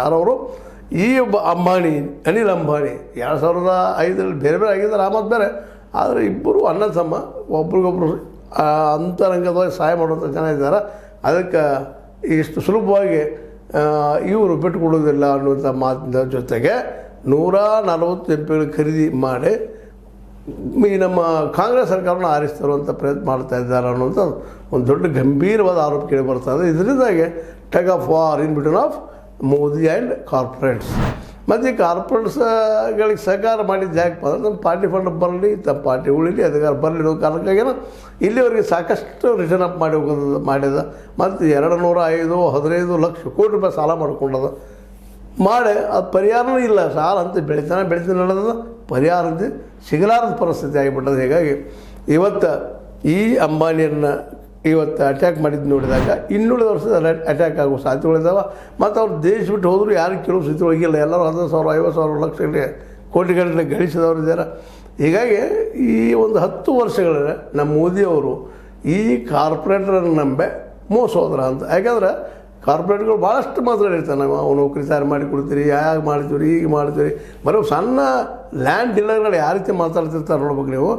ಯಾರವರು ಈ ಅಂಬಾನಿ ಅನಿಲ್ ಅಂಬಾನಿ 2005 ಬೇರೆ ಬೇರೆ ಆಗಿದ್ದಾರೆ ಆಮದು ಬೇರೆ, ಆದರೆ ಇಬ್ಬರು ಅಣ್ಣ ತಮ್ಮ ಒಬ್ರಿಗೊಬ್ರು ಅಂತರಂಗದವಾಗಿ ಸಹಾಯ ಮಾಡುವಂಥ ಜನ ಇದ್ದಾರೆ. ಅದಕ್ಕೆ ಇಷ್ಟು ಸುಲಭವಾಗಿ ಇವರು ಬಿಟ್ಟುಕೊಡೋದಿಲ್ಲ ಅನ್ನುವಂಥ ಮಾತಿನ ಜೊತೆಗೆ 140 ಎಂಪಿಗಳು ಖರೀದಿ ಮಾಡಿ ಈ ನಮ್ಮ ಕಾಂಗ್ರೆಸ್ ಸರ್ಕಾರವನ್ನು ಆರಿಸ್ತರುವಂಥ ಪ್ರಯತ್ನ ಮಾಡ್ತಾ ಇದ್ದಾರೆ ಅನ್ನುವಂಥ ಒಂದು ದೊಡ್ಡ ಗಂಭೀರವಾದ ಆರೋಪ ಕೇಳಿ ಬರ್ತಾ ಇದೆ. ಇದರಿಂದಾಗಿ tug of war in between of Modi and corporates. ಮತ್ತು ಈ ಕಾರ್ಪೊರೇಟ್ಸ್ಗಳಿಗೆ ಸಹಕಾರ ಮಾಡಿದ್ದು ಯಾಕಪ್ಪ ಅಂದರೆ ನಮ್ಮ ಪಾರ್ಟಿ ಫಂಡ್ ಬರಲಿ, ತಮ್ಮ ಪಾರ್ಟಿ ಉಳಿಲಿ, ಅಧಿಕಾರ ಬರಲಿ ಅನ್ನೋ ಕಾರಣಕ್ಕಾಗೇನೋ ಇಲ್ಲಿವರೆಗೆ ಸಾಕಷ್ಟು ರಿಟರ್ನ್ ಅಪ್ ಮಾಡಿದ ಮತ್ತು 205 ಲಕ್ಷ ಕೋಟಿ ರೂಪಾಯಿ ಸಾಲ ಮಾಡ್ಕೊಂಡದ ಮಾಡಿ ಅದು ಪರಿಹಾರನೂ ಇಲ್ಲ. ಸಾಲ ಅಂತ ಬೆಳಿತಾನೆ ನಡೆದ ಪರಿಹಾರ ಅಂತ ಸಿಗಲಾರದ ಪರಿಸ್ಥಿತಿ ಆಗಿಬಿಟ್ಟದ. ಹೀಗಾಗಿ ಇವತ್ತು ಈ ಅಂಬಾನಿಯನ್ನು ಇವತ್ತು ಅಟ್ಯಾಕ್ ಮಾಡಿದ್ದು ನೋಡಿದಾಗ ಇನ್ನುಳಿದ ವರ್ಷದ ಅಟ್ಯಾಕ್ ಆಗೋ ಸಾಧ್ಯತೆಗಳಿದ್ದಾವೆ. ಮತ್ತು ಅವ್ರು ದೇಶ ಬಿಟ್ಟು ಹೋದರೂ ಯಾರು ಕೆಲವು ಸ್ಥಿತಿ ಹೋಗಿಲ್ಲ. ಎಲ್ಲರೂ 10,000 50,000 ಲಕ್ಷ ಕೋಟಿಗಟ್ಟಲೆ ಗಳಿಸಿದವರು ಇದ್ದಾರೆ. ಹೀಗಾಗಿ ಈ ಒಂದು 10 ವರ್ಷಗಳಲ್ಲಿ ನಮ್ಮ ಮೋದಿಯವರು ಈ ಕಾರ್ಪೊರೇಟರನ್ನು ನಂಬೆ ಮೋಸ ಹೋದ್ರ ಅಂತ. ಯಾಕಂದ್ರೆ ಕಾರ್ಪೊರೇಟ್ಗಳು ಭಾಳಷ್ಟು ಮಾತಾಡಿರ್ತಾರೆ, ನಾವು ನೌಕರಿ ತಯಾರು ಮಾಡಿ ಕೊಡ್ತೀರಿ, ಯಾವಾಗ ಮಾಡ್ತೀವಿ, ಈಗ ಮಾಡ್ತೀವಿ. ಬರೋ ಸಣ್ಣ ಲ್ಯಾಂಡ್ ಡೀಲರ್ಗಳು ಯಾವ ರೀತಿ ಮಾತಾಡ್ತಿರ್ತಾರೆ ನೋಡ್ಬೇಕು ನೀವು.